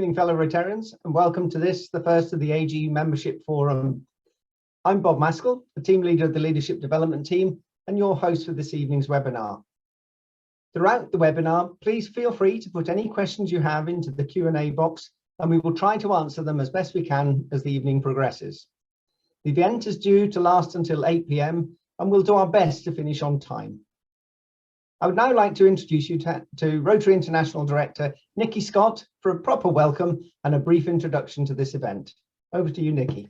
evening, fellow Rotarians, and welcome to this, the first of the AG Membership Forum. I'm Bob Maskall, the team leader of the Leadership Development Team, and your host for this evening's webinar. Throughout the webinar, please feel free to put any questions you have into the Q&A box, and we will try to answer them as best we can as the evening progresses. The event is due to last until 8 p.m, and we'll do our best to finish on time. I would now like to introduce you to Rotary International Director Nicki Scott for a proper welcome and a brief introduction to this event. Over to you, Nicki.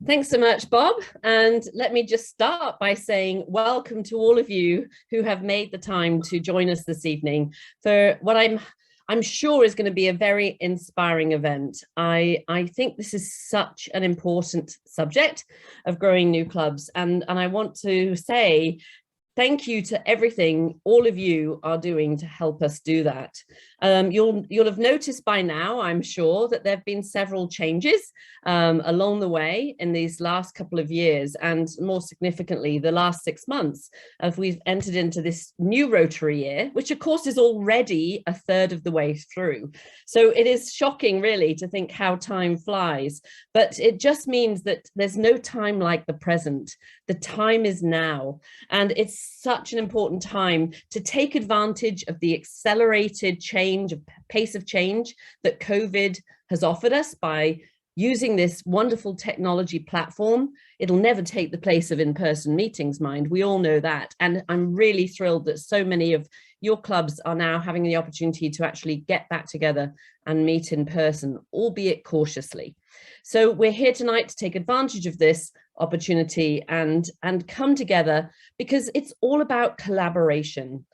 Thanks so much, Bob. And let me just start by saying welcome to all of you who have made the time to join us this evening for what I'm sure is going to be a very inspiring event. I think this is such an important subject of growing new clubs. And I want to say thank you to everything all of you are doing to help us do that. You'll have noticed by now, I'm sure, that there have been several changes along the way in these last couple of years, and more significantly, the last 6 months, as we've entered into this new Rotary year, which of course is already a third of the way through. So it is shocking, really, to think how time flies, but it just means that there's no time like the present. The time is now, and it's such an important time to take advantage of the accelerated pace of change that COVID has offered us by using this wonderful technology platform. It'll never take the place of in-person meetings, mind. We all know that. And I'm really thrilled that so many of your clubs are now having the opportunity to actually get back together and meet in person, albeit cautiously. So we're here tonight to take advantage of this opportunity and come together, because it's all about collaboration.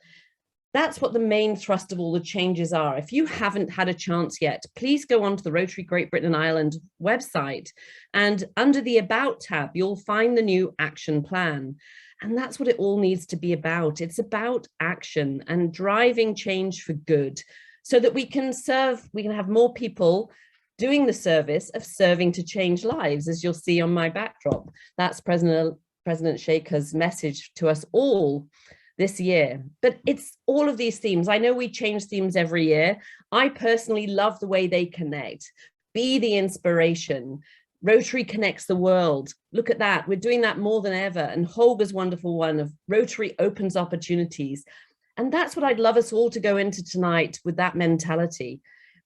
That's what the main thrust of all the changes are. If you haven't had a chance yet, please go onto the Rotary Great Britain and Ireland website, and under the About tab, you'll find the new action plan. And that's what it all needs to be about. It's about action and driving change for good, so that we can have more people doing the service of serving to change lives, as you'll see on my backdrop. That's President Shaker's message to us all this year. But it's all of these themes. I know we change themes every year. I personally love the way they connect. Be the inspiration. Rotary connects the world. Look at that. We're doing that more than ever. And Holger's wonderful one of Rotary opens opportunities. And that's what I'd love us all to go into tonight, with that mentality.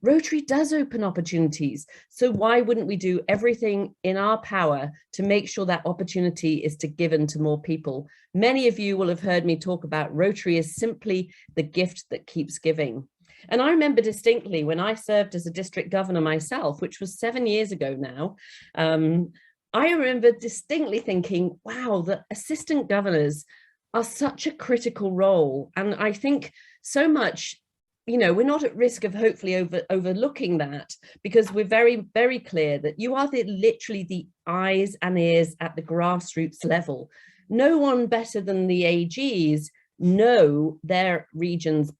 Rotary does open opportunities. So why wouldn't we do everything in our power to make sure that opportunity is given to more people? Many of you will have heard me talk about Rotary as simply the gift that keeps giving. And I remember distinctly when I served as a district governor myself, which was 7 years ago now, I remember distinctly thinking, wow, the assistant governors are such a critical role. And I think so much, you know, we're not at risk of hopefully overlooking that, because we're very, very clear that you are literally the eyes and ears at the grassroots level. No one better than the AGs know their regions,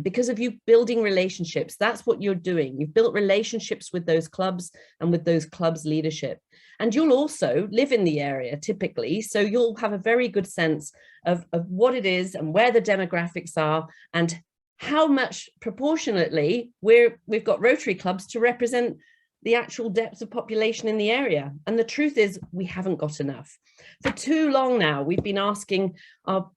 because of you building relationships. That's what you're doing. You've built relationships with those clubs and with those clubs' leadership. And you'll also live in the area typically, so you'll have a very good sense of what it is and where the demographics are, and how much proportionately we've got Rotary clubs to represent the actual depth of population in the area. And the truth is, we haven't got enough. For too long now, we've been asking our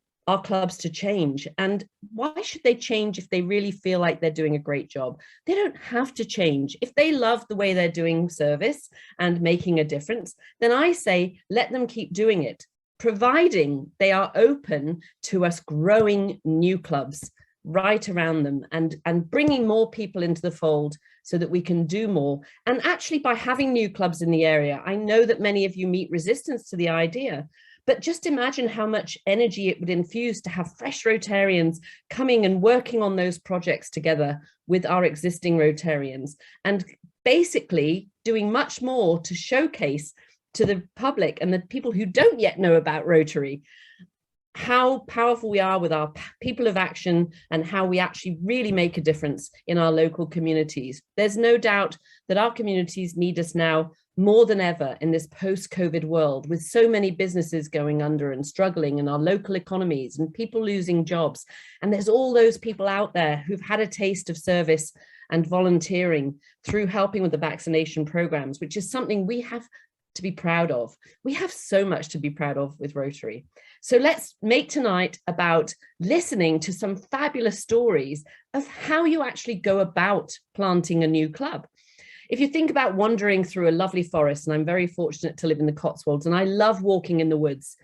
clubs to change. And why should they change if they really feel like they're doing a great job? They don't have to change. If they love the way they're doing service and making a difference, then I say, let them keep doing it, providing they are open to us growing new clubs right around them and bringing more people into the fold so that we can do more. And actually, by having new clubs in the area, I know that many of you meet resistance to the idea, but just imagine how much energy it would infuse to have fresh Rotarians coming and working on those projects together with our existing Rotarians, and basically doing much more to showcase to the public and the people who don't yet know about Rotary how powerful we are with our people of action, and how we actually really make a difference in our local communities. There's no doubt that our communities need us now more than ever in this post-COVID world, with so many businesses going under and struggling in our local economies and people losing jobs. And there's all those people out there who've had a taste of service and volunteering through helping with the vaccination programs, which is something we have to be proud of. We have so much to be proud of with Rotary. So let's make tonight about listening to some fabulous stories of how you actually go about planting a new club. If you think about wandering through a lovely forest, and I'm very fortunate to live in the Cotswolds, and I love walking in the woods.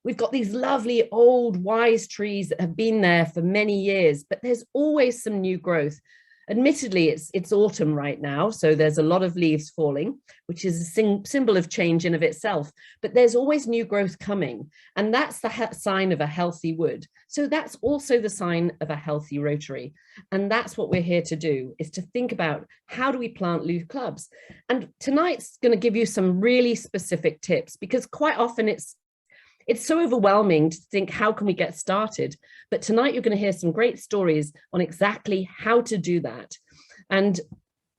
We've got these lovely old wise trees that have been there for many years, but there's always some new growth. Admittedly, it's autumn right now, so there's a lot of leaves falling, which is a symbol of change in of itself, but there's always new growth coming, and that's the sign of a healthy wood. So that's also the sign of a healthy Rotary, and that's what we're here to do, is to think about how do we plant new clubs. And tonight's going to give you some really specific tips, because quite often it's so overwhelming to think, how can we get started? But tonight you're going to hear some great stories on exactly how to do that. And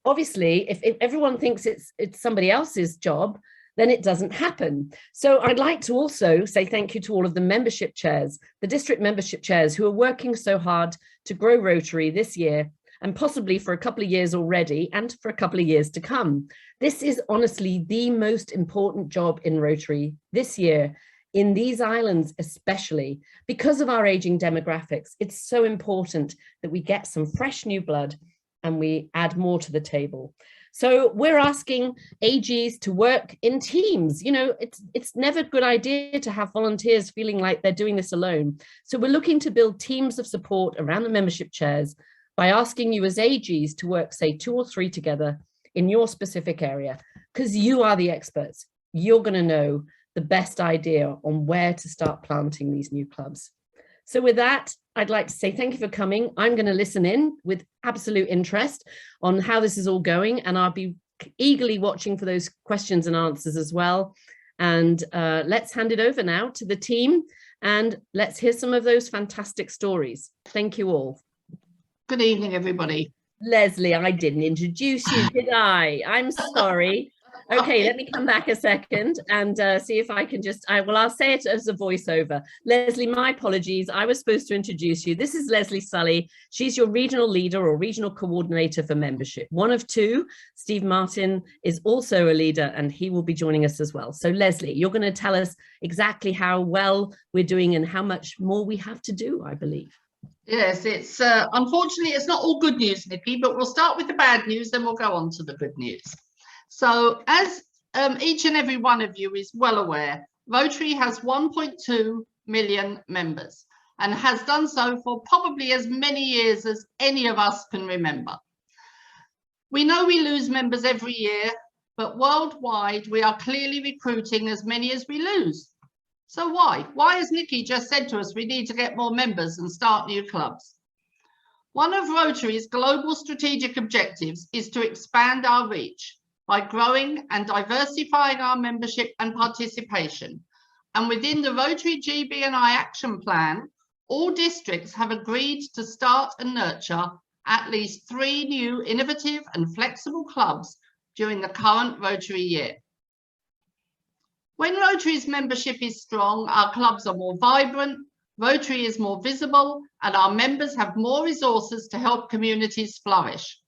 obviously, if everyone thinks it's somebody else's job, then it doesn't happen. So I'd like to also say thank you to all of the membership chairs, the district membership chairs, who are working so hard to grow Rotary this year, and possibly for a couple of years already, and for a couple of years to come. This is honestly the most important job in Rotary this year, in these islands especially, because of our aging demographics. It's so important that we get some fresh new blood and we add more to the table. So we're asking AGs to work in teams. You know, it's never a good idea to have volunteers feeling like they're doing this alone. So we're looking to build teams of support around the membership chairs by asking you as AGs to work, say, 2 or 3 together in your specific area, because you are the experts. You're going to know the best idea on where to start planting these new clubs. So with that, I'd like to say thank you for coming. I'm going to listen in with absolute interest on how this is all going, and I'll be eagerly watching for those questions and answers as well. And let's hand it over now to the team, and let's hear some of those fantastic stories. Thank you all. Good evening, everybody. Lesley, I didn't introduce you, did I? I'm sorry. Okay, let me come back a second and see if I can I'll say it as a voiceover. Lesley, my apologies. I was supposed to introduce you. This is Lesley Sully. She's your regional leader or regional coordinator for membership. One of 2. Steve Martin is also a leader, and he will be joining us as well. So Lesley, you're going to tell us exactly how well we're doing and how much more we have to do, I believe. Yes, it's unfortunately, it's not all good news, Nicki, but we'll start with the bad news, then we'll go on to the good news. So as each and every one of you is well aware, Rotary has 1.2 million members and has done so for probably as many years as any of us can remember. We know we lose members every year, but worldwide we are clearly recruiting as many as we lose. So why? Why, as Nicki just said to us, we need to get more members and start new clubs? One of Rotary's global strategic objectives is to expand our reach by growing and diversifying our membership and participation. And within the Rotary GB&I Action Plan, all districts have agreed to start and nurture at least 3 new innovative and flexible clubs during the current Rotary year. When Rotary's membership is strong, our clubs are more vibrant, Rotary is more visible, and our members have more resources to help communities flourish.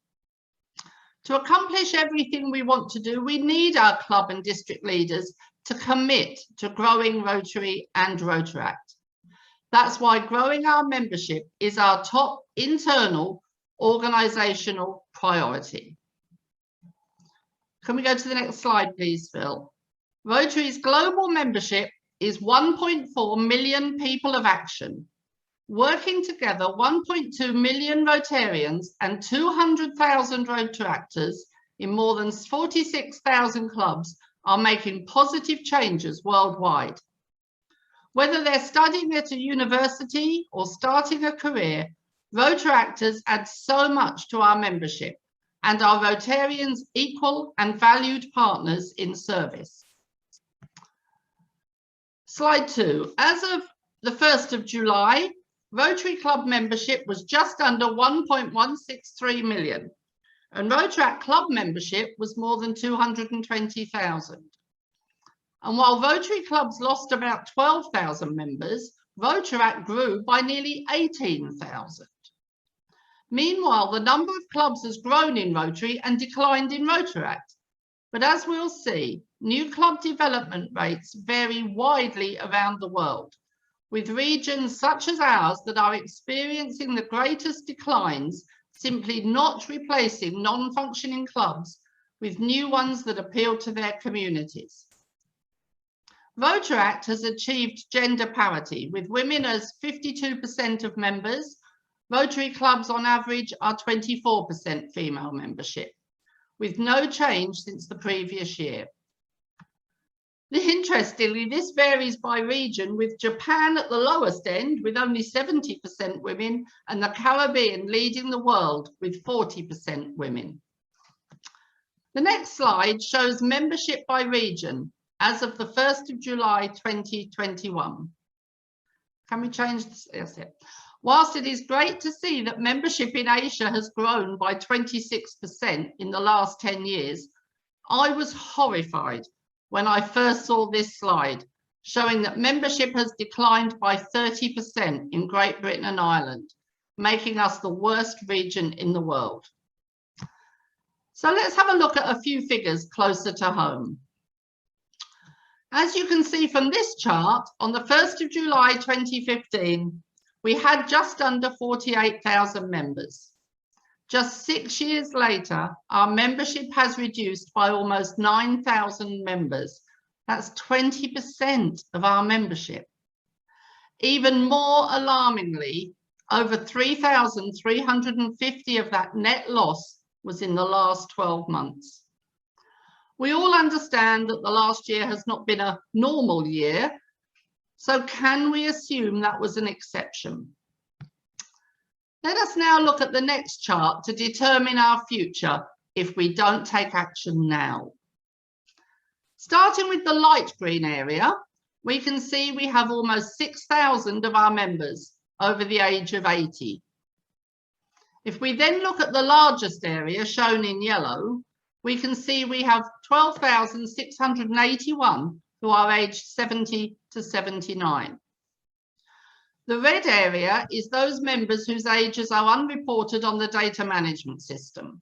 To accomplish everything we want to do, we need our club and district leaders to commit to growing Rotary and Rotaract. That's why growing our membership is our top internal organisational priority. Can we go to the next slide, please, Phil? Rotary's global membership is 1.4 million people of action. Working together, 1.2 million Rotarians and 200,000 Rotaractors in more than 46,000 clubs are making positive changes worldwide. Whether they're studying at a university or starting a career, Rotaractors add so much to our membership and are Rotarians' equal and valued partners in service. Slide 2. As of the 1st of July, Rotary Club membership was just under 1.163 million, and Rotaract Club membership was more than 220,000. And while Rotary clubs lost about 12,000 members, Rotaract grew by nearly 18,000. Meanwhile, the number of clubs has grown in Rotary and declined in Rotaract. But as we'll see, new club development rates vary widely around the world, with regions such as ours that are experiencing the greatest declines simply not replacing non-functioning clubs with new ones that appeal to their communities. Rotaract has achieved gender parity, with women as 52% of members. Rotary clubs on average are 24% female membership, with no change since the previous year. Interestingly, this varies by region, with Japan at the lowest end with only 70% women, and the Caribbean leading the world with 40% women. The next slide shows membership by region as of the 1st of July 2021. Can we change this? Yes, it. Whilst it is great to see that membership in Asia has grown by 26% in the last 10 years, I was horrified when I first saw this slide showing that membership has declined by 30% in Great Britain and Ireland, making us the worst region in the world. So let's have a look at a few figures closer to home. As you can see from this chart, on the 1st of July 2015, we had just under 48,000 members. Just 6 years later, our membership has reduced by almost 9,000 members. That's 20% of our membership. Even more alarmingly, over 3,350 of that net loss was in the last 12 months. We all understand that the last year has not been a normal year, so can we assume that was an exception? Let us now look at the next chart to determine our future if we don't take action now. Starting with the light green area, we can see we have almost 6,000 of our members over the age of 80. If we then look at the largest area shown in yellow, we can see we have 12,681 who are aged 70 to 79. The red area is those members whose ages are unreported on the data management system.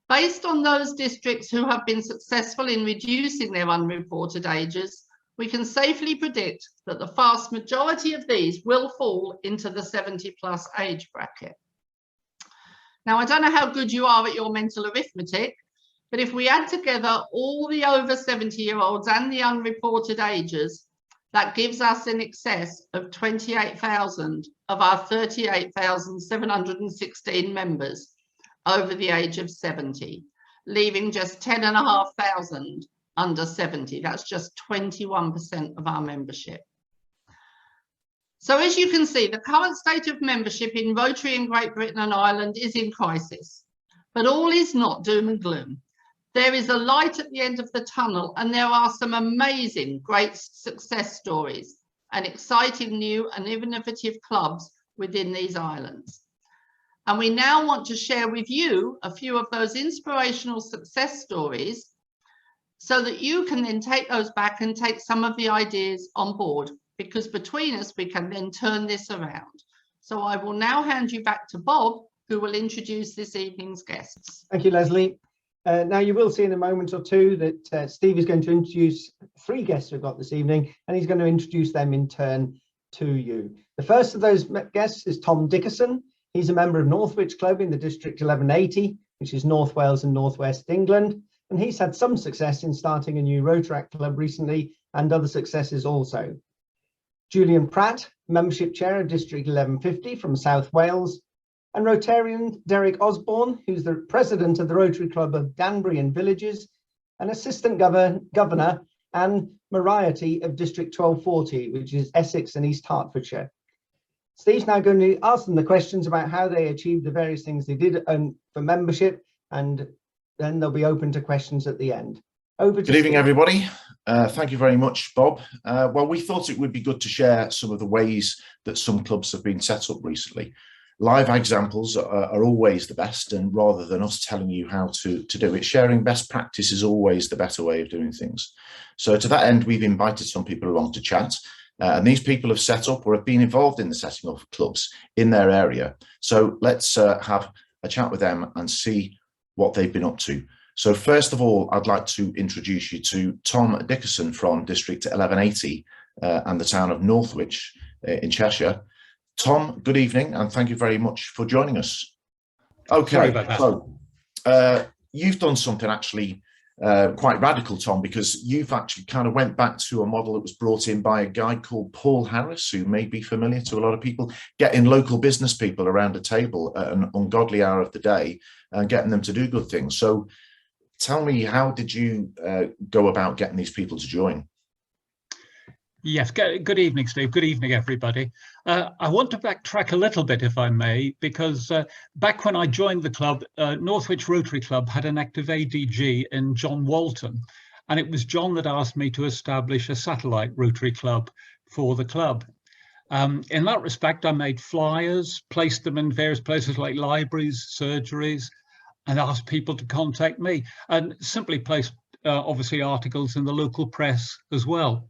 Based on those districts who have been successful in reducing their unreported ages, we can safely predict that the vast majority of these will fall into the 70+ age bracket. Now, I don't know how good you are at your mental arithmetic, but if we add together all the over 70-year-olds and the unreported ages, that gives us in excess of 28,000 of our 38,716 members over the age of 70, leaving just 10,500 under 70. That's just 21% of our membership. So as you can see, the current state of membership in Rotary in Great Britain and Ireland is in crisis, but all is not doom and gloom. There is a light at the end of the tunnel, and there are some amazing, great success stories and exciting new and innovative clubs within these islands. And we now want to share with you a few of those inspirational success stories so that you can then take those back and take some of the ideas on board, because between us, we can then turn this around. So I will now hand you back to Bob, who will introduce this evening's guests. Thank you, Lesley. Now you will see in a moment or two that Steve is going to introduce 3 guests we've got this evening, and he's going to introduce them in turn to you. The first of those guests is Tom Dickerson. He's a member of Northwick Club in the District 1180, which is North Wales and North West England, and he's had some success in starting a new Rotaract club recently and other successes also. Julian Pratt, membership chair of District 1150 from South Wales, and Rotarian Derek Osborne, who's the president of the Rotary Club of Danbury and Villages, and assistant governor and Moriarty of District 1240, which is Essex and East Hertfordshire. Steve's now going to ask them the questions about how they achieved the various things they did for membership, and then they'll be open to questions at the end. Over to Good evening, Steve. everybody. Thank you very much, Bob. Well, we thought it would be good to share some of the ways that some clubs have been set up recently. Live examples are always the best, and rather than us telling you how to do it, sharing best practice is always the better way of doing things. So to that end, we've invited some people along to chat. And these people have set up or have been involved in the setting up of clubs in their area. So let's have a chat with them and see what they've been up to. So first of all, I'd like to introduce you to Tom Dickerson from District 1180 and the town of Northwick in Cheshire. Tom, good evening, and thank you very much for joining us. Okay, so you've done something actually quite radical, Tom, because you've actually kind of went back to a model that was brought in by a guy called Paul Harris, who may be familiar to a lot of people, getting local business people around a table at an ungodly hour of the day and getting them to do good things. So tell me, how did you go about getting these people to join? Yes, good evening, Steve. Good evening, everybody. I want to backtrack a little bit, if I may, because back when I joined the club, Northwich Rotary Club had an active ADG in John Walton, and it was John that asked me to establish a satellite Rotary Club for the club. In that respect, I made flyers, placed them in various places like libraries, surgeries, and asked people to contact me, and simply placed, obviously, articles in the local press as well.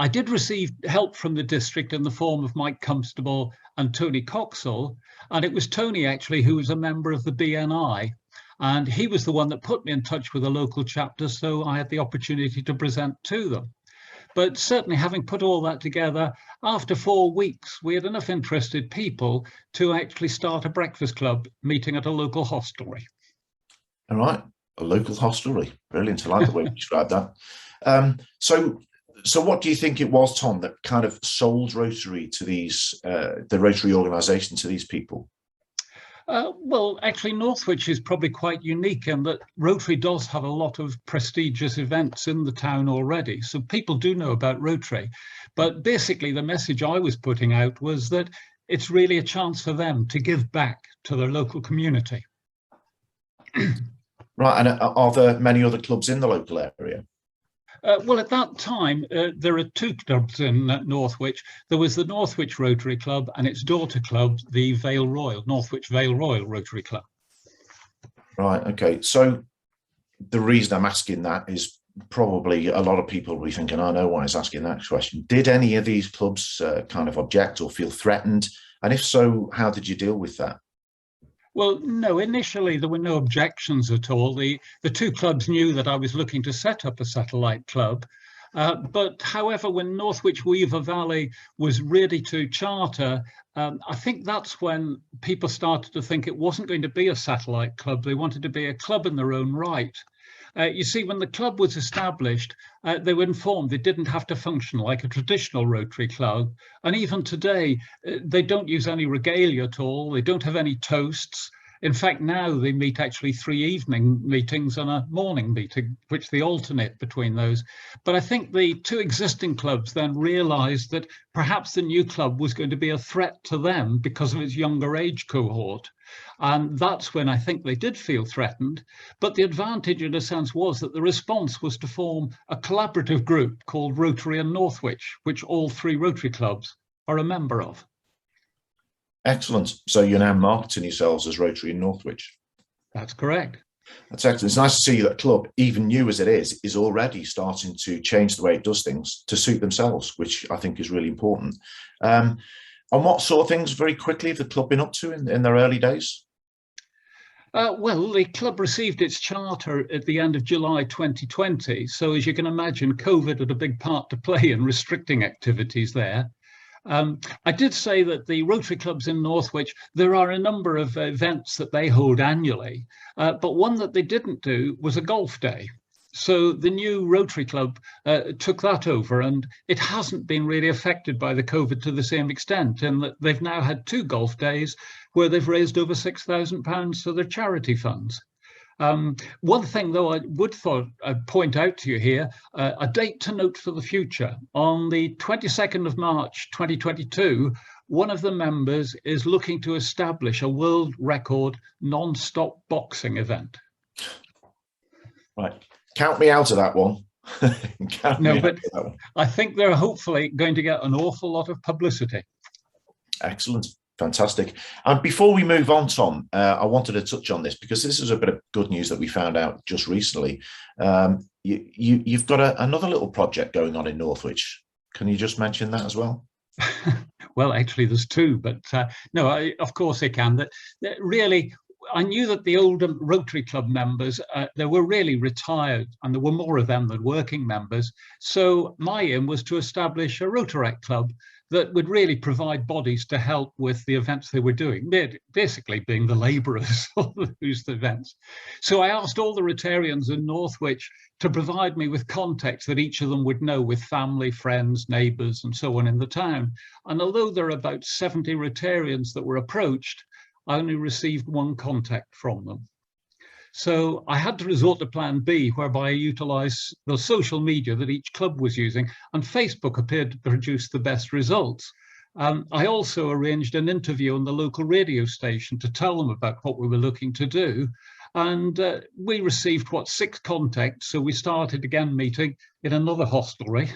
I did receive help from the district in the form of Mike Constable and Tony Coxall, and it was Tony actually who was a member of the BNI, and he was the one that put me in touch with a local chapter, so I had the opportunity to present to them. But certainly, having put all that together, after 4 weeks, we had enough interested people to actually start a breakfast club meeting at a local hostelry. All right, a local hostelry. Brilliant. I like the way you described that. So what do you think it was, Tom, that kind of sold Rotary to these, the Rotary organisation to these people? Well, actually, Northwich is probably quite unique in that Rotary does have a lot of prestigious events in the town already. So people do know about Rotary. But basically, the message I was putting out was that it's really a chance for them to give back to their local community. Right. And are there many other clubs in the local area? Well, at that time, there are 2 clubs in Northwich. There was the Northwich Rotary Club and its daughter club, the Vale Royal, Northwich Vale Royal Rotary Club. Right, okay. So the reason I'm asking that is probably a lot of people will be thinking, I know why he's asking that question. Did any of these clubs kind of object or feel threatened? And if so, how did you deal with that? Well, no, initially there were no objections at all. The 2 clubs knew that I was looking to set up a satellite club. But however, when Northwich Weaver Valley was ready to charter, I think that's when people started to think it wasn't going to be a satellite club. They wanted to be a club in their own right. You see, when the club was established, they were informed they didn't have to function like a traditional Rotary club. And even today, they don't use any regalia at all. They don't have any toasts. In fact, now they meet actually 3 evening meetings and a morning meeting, which they alternate between those. But I think the 2 existing clubs then realized that perhaps the new club was going to be a threat to them because of its younger age cohort. And that's when I think they did feel threatened. But the advantage, in a sense, was that the response was to form a collaborative group called Rotary and Northwich, which all 3 Rotary clubs are a member of. Excellent. So you're now marketing yourselves as Rotary in Northwich. That's correct. That's excellent. It's nice to see that club, even new as it is already starting to change the way it does things to suit themselves, which I think is really important. And what sort of things, very quickly, have the club been up to in their early days? Well, the club received its charter at the end of July 2020. So as you can imagine, COVID had a big part to play in restricting activities there. I did say that the Rotary clubs in Northwich, there are a number of events that they hold annually, but one that they didn't do was a golf day. So the new Rotary Club took that over, and it hasn't been really affected by the COVID to the same extent, in that they've now had 2 golf days where they've raised over £6,000 for their charity funds. One thing, though, I would point out to you here, a date to note for the future. On the 22nd of March 2022, one of the members is looking to establish a world record non-stop boxing event. Right. Count me out of that one. No, but I think they're hopefully going to get an awful lot of publicity. Excellent. Fantastic. And before we move on, Tom, I wanted to touch on this because this is a bit of good news that we found out just recently. You've got another little project going on in Northwich Can you just mention that as well? Well, actually, there's two, but no, of course they can. That really, I knew that the older Rotary Club members, they were really retired, and there were more of them than working members. So my aim was to establish a Rotaract Club that would really provide bodies to help with the events they were doing, basically being the labourers of those events. So I asked all the Rotarians in Northwich to provide me with contacts that each of them would know with family, friends, neighbours and so on in the town. And although there are about 70 Rotarians that were approached, I only received one contact from them. So I had to resort to plan B, whereby I utilised the social media that each club was using, and Facebook appeared to produce the best results. I also arranged an interview on the local radio station to tell them about what we were looking to do. And we received, 6 contacts. So we started again meeting in another hostelry.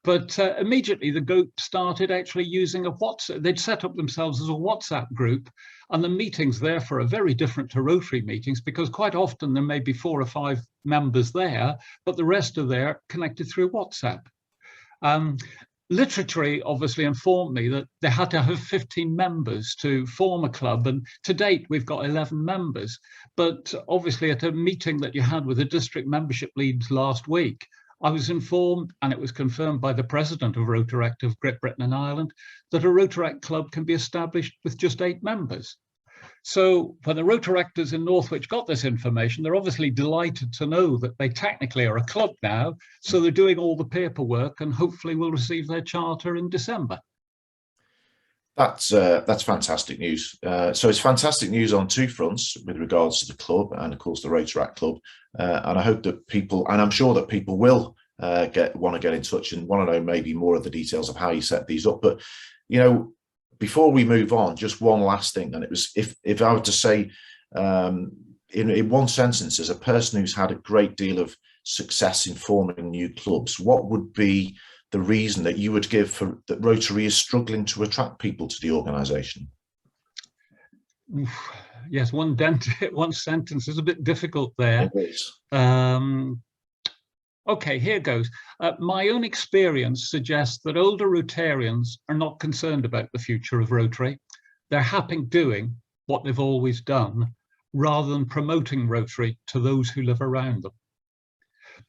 But immediately the group started actually using a WhatsApp. They'd set up themselves as a WhatsApp group, and the meetings therefore are very different to Rotary meetings, because quite often there may be 4 or 5 members there, but the rest are there connected through WhatsApp. Literature obviously informed me that they had to have 15 members to form a club, and to date we've got 11 members. But obviously at a meeting that you had with the district membership leads last week, I was informed, and it was confirmed by the president of Rotaract of Great Britain and Ireland, that a Rotaract club can be established with just 8 members. So when the Rotaractors in Northwich got this information, they're obviously delighted to know that they technically are a club now. So they're doing all the paperwork and hopefully will receive their charter in December. That's fantastic news. So it's fantastic news on 2 fronts with regards to the club and of course the Rotaract Club. And I hope that people, and I'm sure that people will want to get in touch and want to know maybe more of the details of how you set these up. But, you know, before we move on, just one last thing. And it was, if I were to say in one sentence, as a person who's had a great deal of success in forming new clubs, what would be the reason that you would give for that Rotary is struggling to attract people to the organisation? Yes, one sentence is a bit difficult there. It is. Okay, here goes. My own experience suggests that older Rotarians are not concerned about the future of Rotary. They're happy doing what they've always done, rather than promoting Rotary to those who live around them.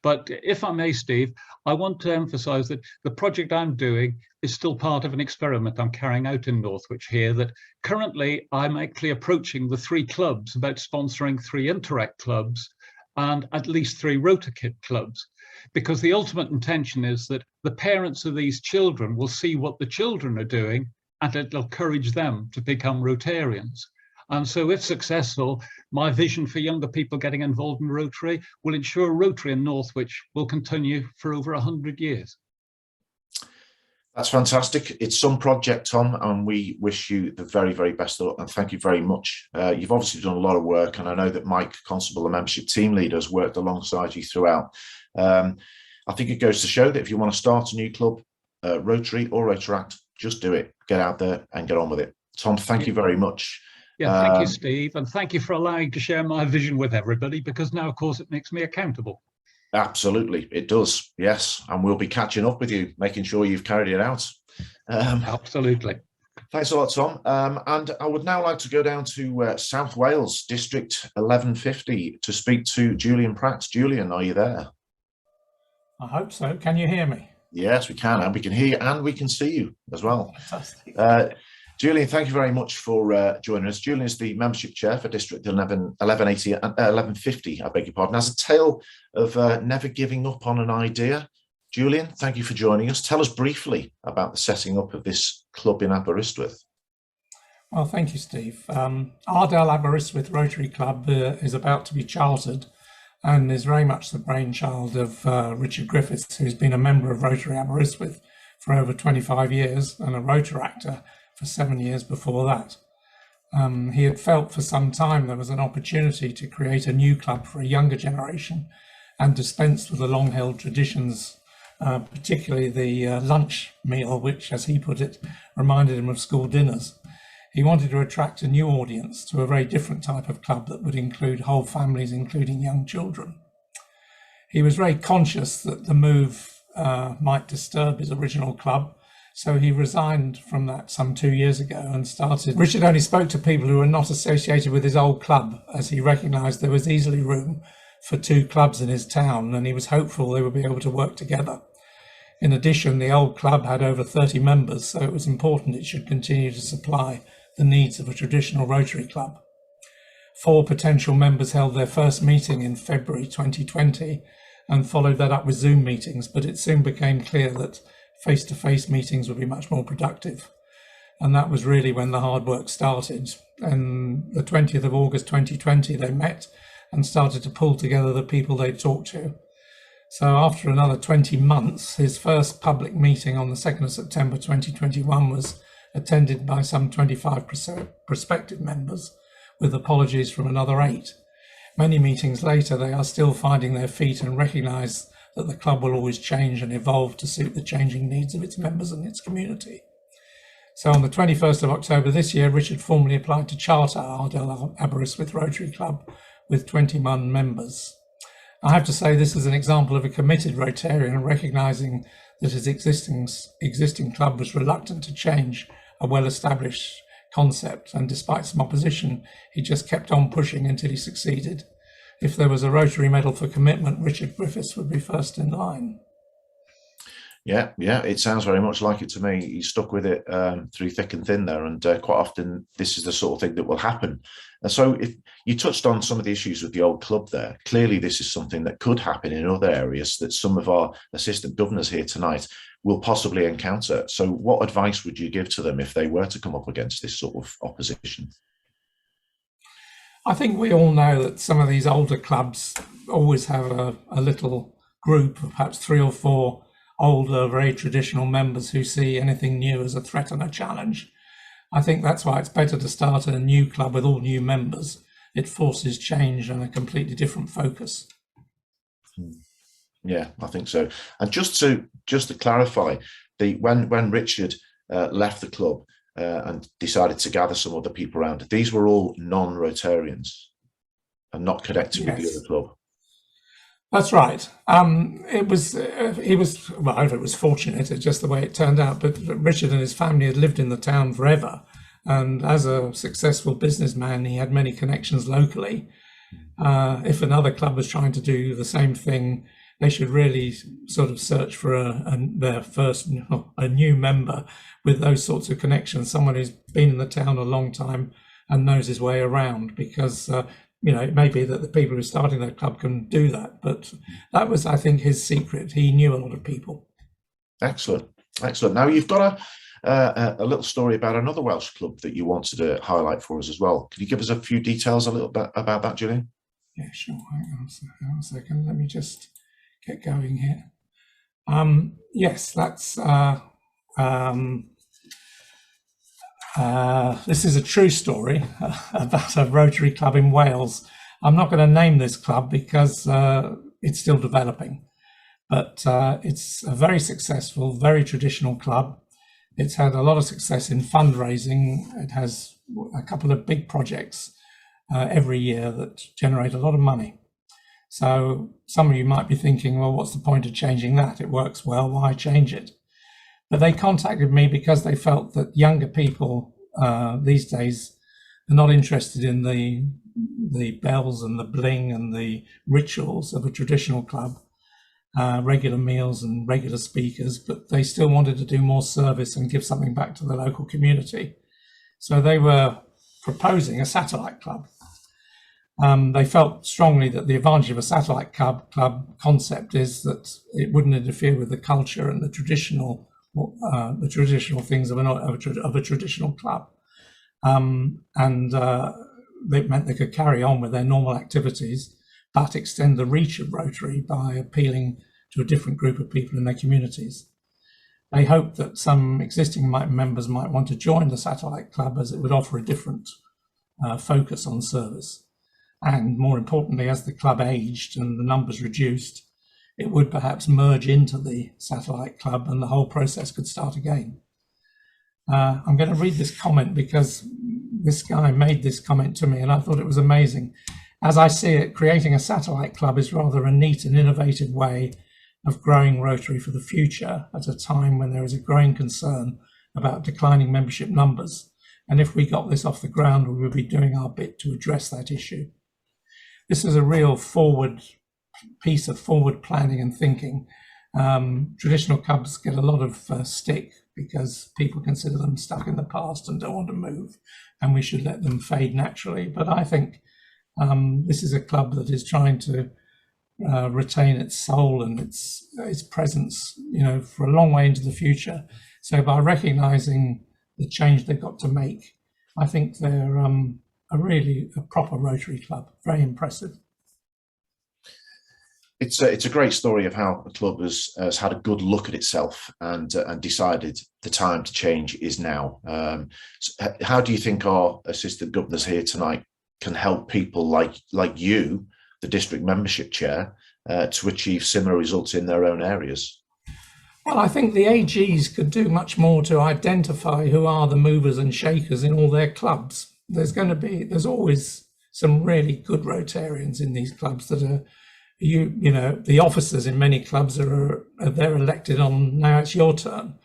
But if I may, Steve, I want to emphasise that the project I'm doing is still part of an experiment I'm carrying out in Northwich here, that currently I'm actually approaching the 3 clubs about sponsoring 3 Interact clubs and at least 3 Rotakit clubs, because the ultimate intention is that the parents of these children will see what the children are doing and it'll encourage them to become Rotarians. And so if successful, my vision for younger people getting involved in Rotary will ensure Rotary in Northwich will continue for over 100 years. That's fantastic. It's some project, Tom, and we wish you the very, very best of luck. And thank you very much. You've obviously done a lot of work, and I know that Mike Constable, the membership team leader, has worked alongside you throughout. I think it goes to show that if you want to start a new club, Rotary or Rotaract, just do it. Get out there and get on with it. Tom, thank you very much. Yeah, thank you, Steve, and thank you for allowing to share my vision with everybody, because now, of course, it makes me accountable. Absolutely, it does, yes, and we'll be catching up with you, making sure you've carried it out. Absolutely. Thanks a lot, Tom. And I would now like to go down to South Wales, District 1150, to speak to Julian Pratt. Julian, are you there? I hope so. Can you hear me? Yes, we can, and we can hear you, and we can see you as well. Fantastic. Julian, thank you very much for joining us. Julian is the membership chair for District 1150, I beg your pardon. As a tale of never giving up on an idea, Julian, thank you for joining us. Tell us briefly about the setting up of this club in Aberystwyth. Well, thank you, Steve. Ardell Aberystwyth Rotary Club is about to be chartered and is very much the brainchild of Richard Griffiths, who's been a member of Rotary Aberystwyth for over 25 years and a Rotaractor for 7 years before that. He had felt for some time there was an opportunity to create a new club for a younger generation and dispense with the long-held traditions, particularly the lunch meal, which, as he put it, reminded him of school dinners. He wanted to attract a new audience to a very different type of club that would include whole families, including young children. He was very conscious that the move might disturb his original club. So he resigned from that some 2 years ago and started. Richard only spoke to people who were not associated with his old club, as he recognised there was easily room for 2 clubs in his town, and he was hopeful they would be able to work together. In addition, the old club had over 30 members, so it was important it should continue to supply the needs of a traditional Rotary club. 4 potential members held their first meeting in February 2020 and followed that up with Zoom meetings, but it soon became clear that face-to-face meetings would be much more productive. And that was really when the hard work started. And the 20th of August 2020, they met and started to pull together the people they'd talked to. So after another 20 months, his first public meeting on the 2nd of September 2021 was attended by some 25 prospective members, with apologies from another 8. Many meetings later, they are still finding their feet and recognise that the club will always change and evolve to suit the changing needs of its members and its community. So on the 21st of October this year, Richard formally applied to charter Ardell Aberystwyth Rotary Club with 21 members. I have to say this is an example of a committed Rotarian recognising that his existing club was reluctant to change a well-established concept, and despite some opposition, he just kept on pushing until he succeeded. If there was a Rotary Medal for commitment, Richard Griffiths would be first in line. Yeah, it sounds very much like it to me. He stuck with it through thick and thin there, and quite often this is the sort of thing that will happen. And so if you touched on some of the issues with the old club there, clearly this is something that could happen in other areas that some of our assistant governors here tonight will possibly encounter. So what advice would you give to them if they were to come up against this sort of opposition? I think we all know that some of these older clubs always have a little group of perhaps 3 or 4 older, very traditional members who see anything new as a threat and a challenge. I think that's why it's better to start a new club with all new members. It forces change and a completely different focus. Yeah, I think so. And just to clarify, when Richard left the club, and decided to gather some other people around, these were all non-Rotarians and not connected with the other club. That's right. It was fortunate, it's just the way it turned out, but Richard and his family had lived in the town forever, and as a successful businessman he had many connections locally. If another club was trying to do the same thing, they should really sort of search for a new member with those sorts of connections, someone who's been in the town a long time and knows his way around, because it may be that the people who are starting their club can do that, but that was, I think, his secret. He knew a lot of people. Excellent. Now you've got a little story about another Welsh club that you wanted to highlight for us as well. Can you give us a few details a little bit about that, Julian? Yeah, sure. Hang on a second. Let me just get going here. Yes, that's this is a true story about a Rotary club in Wales. I'm not going to name this club because it's still developing, but it's a very successful, very traditional club. It's had a lot of success in fundraising. It has a couple of big projects every year that generate a lot of money. So some of you might be thinking, well, what's the point of changing that? It works well, why change it? But they contacted me because they felt that younger people these days are not interested in the bells and the bling and the rituals of a traditional club, regular meals and regular speakers, but they still wanted to do more service and give something back to the local community. So they were proposing a satellite club. They felt strongly that the advantage of a satellite club concept is that it wouldn't interfere with the culture and the traditional things of a traditional club, and it meant they could carry on with their normal activities, but extend the reach of Rotary by appealing to a different group of people in their communities. They hoped that some existing members might want to join the satellite club, as it would offer a different focus on service. And more importantly, as the club aged and the numbers reduced, it would perhaps merge into the satellite club and the whole process could start again. I'm going to read this comment because this guy made this comment to me and I thought it was amazing. As I see it, creating a satellite club is rather a neat and innovative way of growing Rotary for the future at a time when there is a growing concern about declining membership numbers. And if we got this off the ground, we would be doing our bit to address that issue. This is a real piece of forward planning and thinking. Traditional clubs get a lot of stick because people consider them stuck in the past and don't want to move, and we should let them fade naturally. But I think this is a club that is trying to retain its soul and its presence, for a long way into the future. So by recognising the change they've got to make, I think they're a proper Rotary club. Very impressive. It's a great story of how a club has had a good look at itself and decided the time to change is now. So how do you think our assistant governors here tonight can help people like you, the district membership chair, to achieve similar results in their own areas? Well, I think the AGs could do much more to identify who are the movers and shakers in all their clubs. There's always some really good Rotarians in these clubs that are, the officers in many clubs they're elected on, now it's your turn.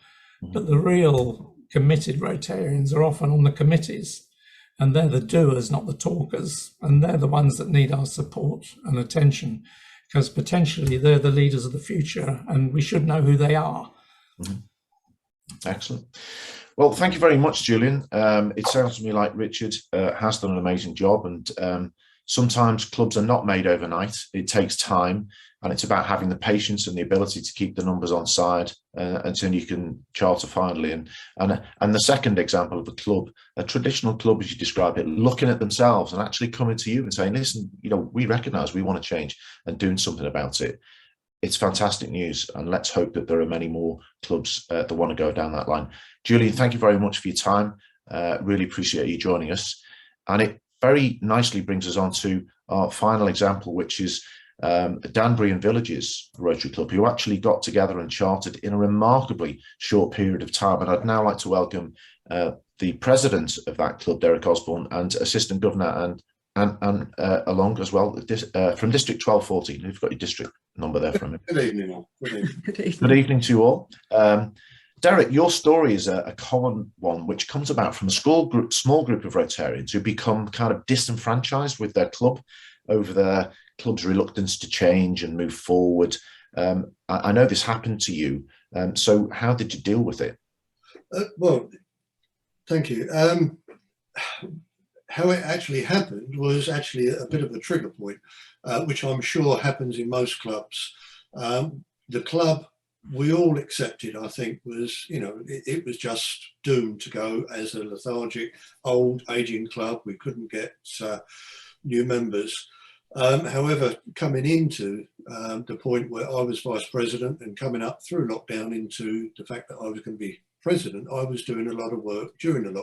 But the real committed Rotarians are often on the committees, and they're the doers, not the talkers. And they're the ones that need our support and attention, because potentially they're the leaders of the future and we should know who they are. Excellent. Well, thank you very much, Julian. It sounds to me like Richard has done an amazing job, and sometimes clubs are not made overnight. It takes time, and it's about having the patience and the ability to keep the numbers on side until you can charter finally. And the second example of a traditional club, as you describe it, looking at themselves and actually coming to you and saying, listen, we recognise we want to change, and doing something about it. It's fantastic news, and let's hope that there are many more clubs that want to go down that line. Julian, thank you very much for your time. Really appreciate you joining us. And it very nicely brings us on to our final example, which is Danbury and Villages Rotary Club, who actually got together and chartered in a remarkably short period of time. And I'd now like to welcome the president of that club, Derek Osborne, and assistant governor and along as well from District 1214. Who've got your district number there from him? Good evening all. Good evening. Good evening to you all. Derek, your story is a common one, which comes about from a small group of Rotarians who become kind of disenfranchised with their club over their club's reluctance to change and move forward. I know this happened to you. So how did you deal with it? Well, thank you. How it actually happened was actually a bit of a trigger point, which I'm sure happens in most clubs. The club we all accepted, I think, was, it was just doomed to go as a lethargic, old, aging club. We couldn't get new members. However, coming into the point where I was vice president and coming up through lockdown into the fact that I was going to be president, I was doing a lot of work during the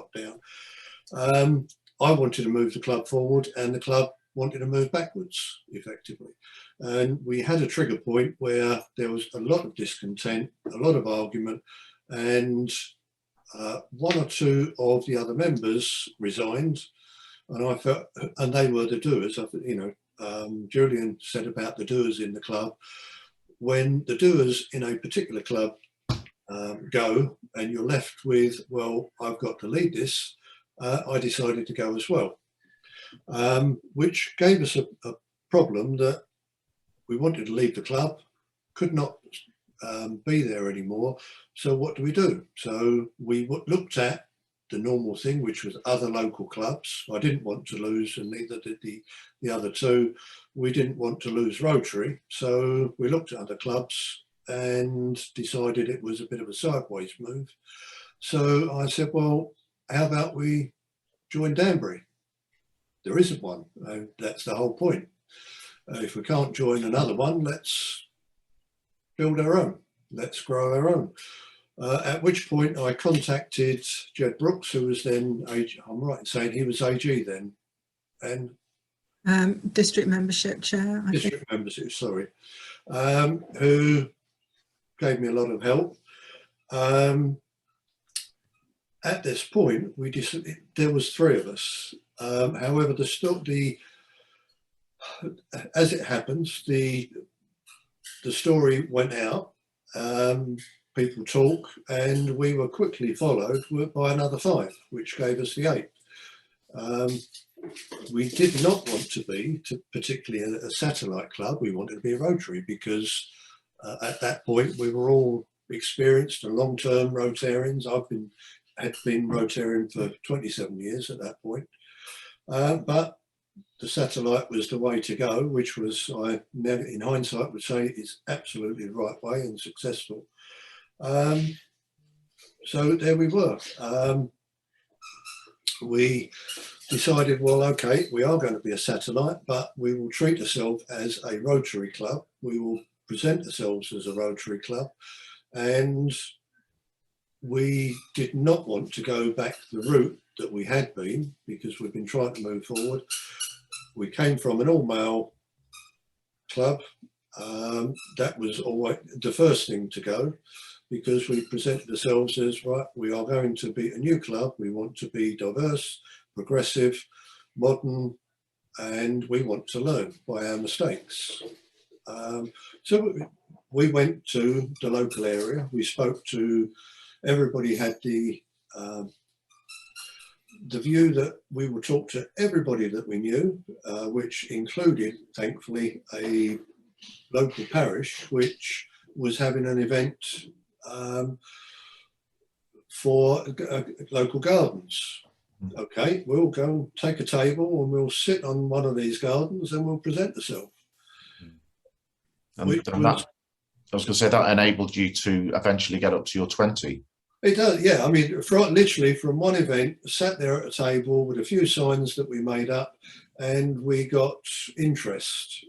lockdown. I wanted to move the club forward, and the club wanted to move backwards, effectively. And we had a trigger point where there was a lot of discontent, a lot of argument, and one or two of the other members resigned, and I felt, and they were the doers. Julian said about the doers in the club. When the doers in a particular club go, and you're left with, well, I've got to lead this, I decided to go as well, which gave us a problem that we wanted to leave the club, could not be there anymore. So what do? So we looked at the normal thing, which was other local clubs. I didn't want to lose, and neither did the other two. We didn't want to lose Rotary. So we looked at other clubs and decided it was a bit of a sideways move. So I said, well, how about we join Danbury? There isn't one. That's the whole point. If we can't join another one, let's build our own. Let's grow our own. At which point I contacted Jed Brooks, who was then, I'm right in saying he was AG then, and district membership chair. District membership, sorry, who gave me a lot of help. At this point, there was three of us. However, as it happens, the the story went out, people talk, and we were quickly followed by another 5, which gave us the 8. We did not want to be, particularly a satellite club. We wanted to be a Rotary because at that point we were all experienced and long-term Rotarians. Had been Rotarian for 27 years at that point, but the satellite was the way to go, which was, I now in hindsight would say, is absolutely the right way and successful. So there we were. We decided, well, okay, we are going to be a satellite, but we will treat ourselves as a Rotary club. We will present ourselves as a Rotary club, and we did not want to go back the route that we had been, because we've been trying to move forward. We came from an all-male club. That was always the first thing to go, because we presented ourselves as, right, we are going to be a new club. We want to be diverse, progressive, modern, and we want to learn by our mistakes. So we went to the local area. We spoke to everybody, had the view that we would talk to everybody that we knew, which included, thankfully, a local parish which was having an event for local gardens. Okay, we'll go and take a table and we'll sit on one of these gardens and we'll present ourselves. And that, I was going to say, that enabled you to eventually get up to your 20. It does, yeah. I mean, literally from one event, sat there at a table with a few signs that we made up, and we got interest.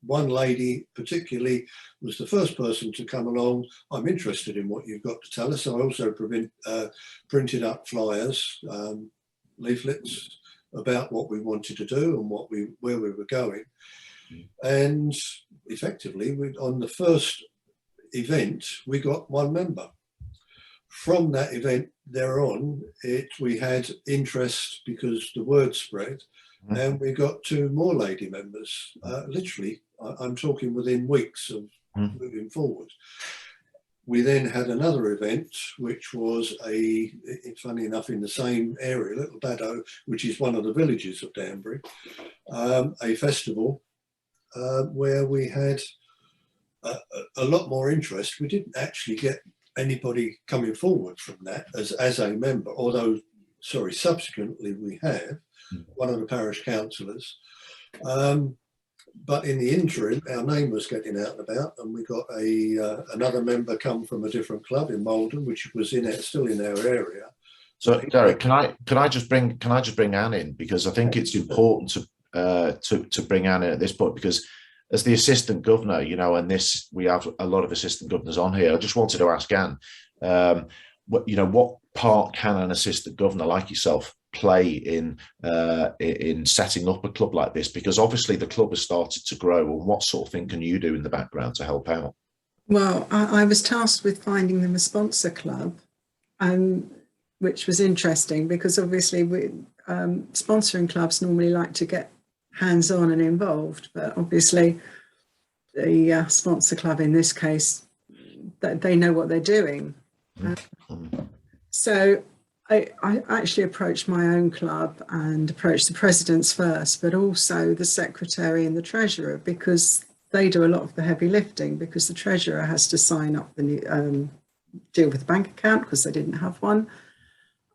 One lady particularly was the first person to come along. I'm interested in what you've got to tell us. I also printed up flyers, leaflets about what we wanted to do and where we were going. And effectively, on the first event, we got 1 member. From that event thereon, we had interest because the word spread, and we got 2 more lady members. Literally, I'm talking within weeks of moving forward. We then had another event, which was funny enough, in the same area, Little Baddow, which is one of the villages of Danbury, a festival where we had a lot more interest. We didn't actually get anybody coming forward from that as a member, although, sorry, subsequently we have one of the parish councillors. But in the interim, our name was getting out and about, and we got another member come from a different club in Malden, which was still in our area. So, Derek, can I just bring Anne in, because I think it's important to bring Anne in at this point, because as the assistant governor, and we have a lot of assistant governors on here. I just wanted to ask Anne, what part can an assistant governor like yourself play in setting up a club like this? Because obviously the club has started to grow, and what sort of thing can you do in the background to help out? Well, I was tasked with finding them a sponsor club, which was interesting because obviously sponsoring clubs normally like to get hands-on and involved, but obviously the sponsor club in this case, they know what they're doing. So I actually approached my own club and approached the presidents first, but also the secretary and the treasurer, because they do a lot of the heavy lifting, because the treasurer has to sign up the new, deal with the bank account because they didn't have one,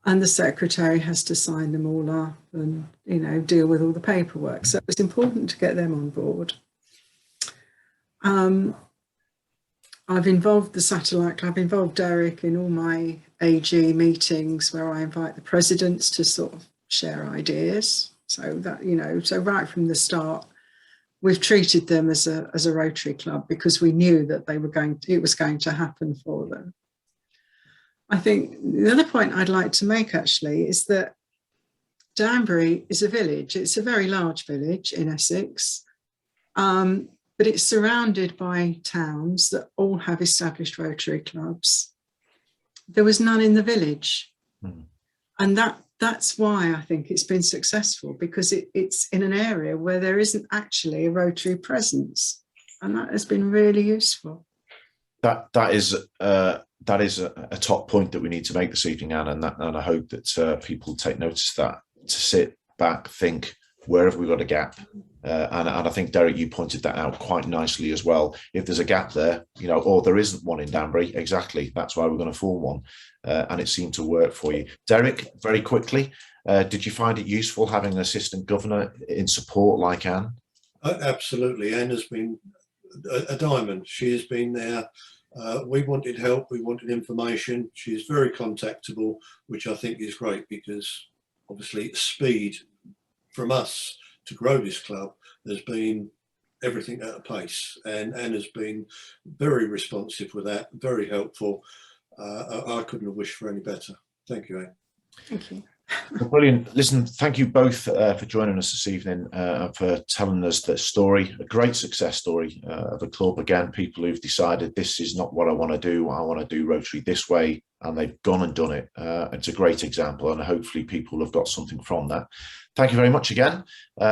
and the secretary has to sign them all up and deal with all the paperwork. So it was important to get them on board. I've involved the satellite club, involved Derek in all my AG meetings where I invite the presidents to sort of share ideas. So that, so right from the start, we've treated them as a Rotary club because we knew that it was going to happen for them. I think the other point I'd like to make actually is that Danbury is a village. It's a very large village in Essex, but it's surrounded by towns that all have established Rotary clubs. There was none in the village. And that's why I think it's been successful, because it's in an area where there isn't actually a Rotary presence. And that has been really useful. That is a top point that we need to make this evening, Anne, and I hope that people take notice of that, to sit back, think, where have we got a gap? And I think, Derek, you pointed that out quite nicely as well. If there's a gap there, or there isn't one in Danbury, exactly, that's why we're going to form one. And it seemed to work for you. Derek, very quickly, did you find it useful having an assistant governor in support like Anne? Absolutely. Anne has been a diamond. She has been there. We wanted help, we wanted information. She's very contactable, which I think is great, because obviously speed from us to grow this club has been everything at a pace, and Anne has been very responsive with that, very helpful. I couldn't have wished for any better. Thank you, Anne. Thank you. Well, brilliant. Listen, thank you both for joining us this evening, for telling us the story, a great success story of a club. Again, people who've decided this is not what I want to do. I want to do Rotary this way, and they've gone and done it. It's a great example, and hopefully people have got something from that. Thank you very much again.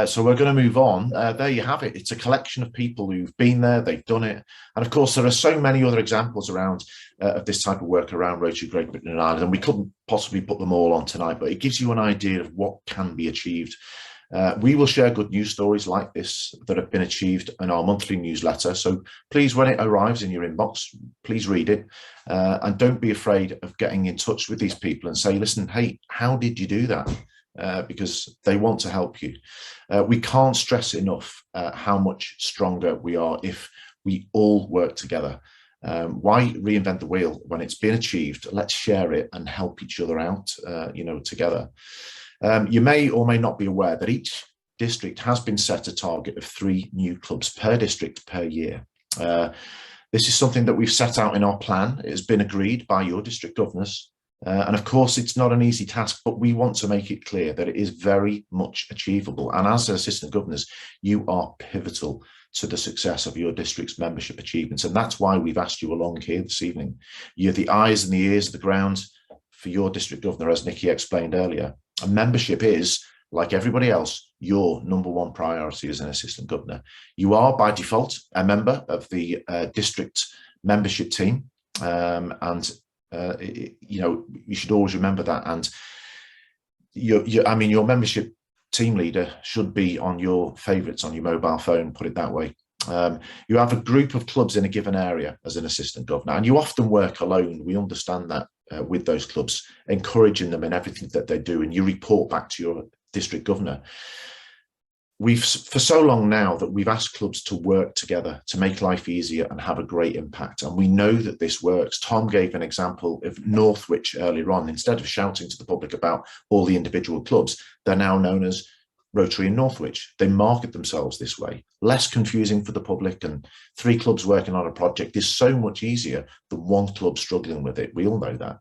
So we're going to move on. There you have it. It's a collection of people who've been there, they've done it. And of course, there are so many other examples around of this type of work around Rotary Great Britain and Ireland, and we couldn't possibly put them all on tonight, but it gives you an idea of what can be achieved. We will share good news stories like this that have been achieved in our monthly newsletter. So please, when it arrives in your inbox, please read it, and don't be afraid of getting in touch with these people and say, listen, hey, how did you do that? Because they want to help you. We can't stress enough how much stronger we are if we all work together. Why reinvent the wheel when it's been achieved? Let's share it and help each other out, together. You may or may not be aware that each district has been set a target of 3 new clubs per district per year. This is something that we've set out in our plan. It has been agreed by your district governors. And of course, it's not an easy task, but we want to make it clear that it is very much achievable. And as assistant governors, you are pivotal to the success of your district's membership achievements. And that's why we've asked you along here this evening. You're the eyes and the ears of the ground for your district governor, as Nicki explained earlier. And membership is, like everybody else, your number 1 priority as an assistant governor. You are by default a member of the district membership team, you should always remember that. And your membership team leader should be on your favourites on your mobile phone, put it that way. You have a group of clubs in a given area as an assistant governor, and you often work alone. We understand that with those clubs, encouraging them in everything that they do, and you report back to your district governor. We've, for so long now, that we've asked clubs to work together to make life easier and have a great impact. And we know that this works. Tom gave an example of Northwick earlier on. Instead of shouting to the public about all the individual clubs, they're now known as Rotary in Northwick. They market themselves this way. Less confusing for the public, and 3 clubs working on a project is so much easier than 1 club struggling with it. We all know that.